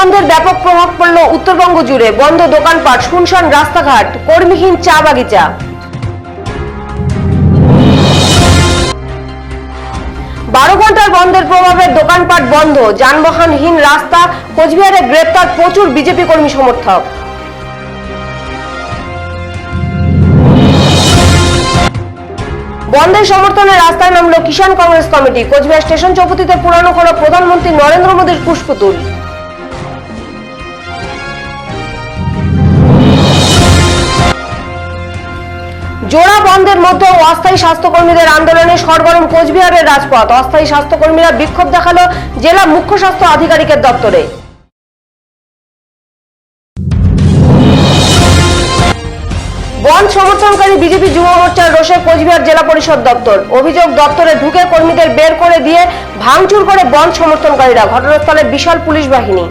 বন্ধের ব্যাপক প্রভাব পড়ল উত্তরবঙ্গ জুড়ে। বন্ধ দোকানপাট, শুনশান রাস্তাঘাট, কর্মীহীন চা বাগিচা। 12 ঘন্টার বন্ধের প্রভাবে দোকানপাট বন্ধ, যানবাহনহীন রাস্তা। কোচবিহারে গ্রেপ্তার প্রচুর বিজেপি কর্মী সমর্থক। বন্ধের সমর্থনে রাস্তায় নামল কিষাণ কংগ্রেস কমিটি। কোচবিহার স্টেশন চৌপতিতে পুরানো হলো প্রধানমন্ত্রী নরেন্দ্র মোদীর পুষ্পতুল। জোড়া বন্ধের মধ্যেও অস্থায়ী স্বাস্থ্যকর্মীদের আন্দোলনে সরগরম কোচবিহারের রাজপথ। অস্থায়ী স্বাস্থ্যকর্মীরা বিক্ষোভ দেখালো জেলা মুখ্য স্বাস্থ্য আধিকারিকের দপ্তরে। বন্ধ সমর্থনকারী বিজেপি যুব মোর্চার রোষে কোচবিহার জেলা পরিষদ দপ্তর। অভিযোগ, দপ্তরে ঢুকে কর্মীদের বের করে দিয়ে ভাঙচুর করে বন্ধ সমর্থনকারীরা। ঘটনাস্থলে বিশাল পুলিশ বাহিনী।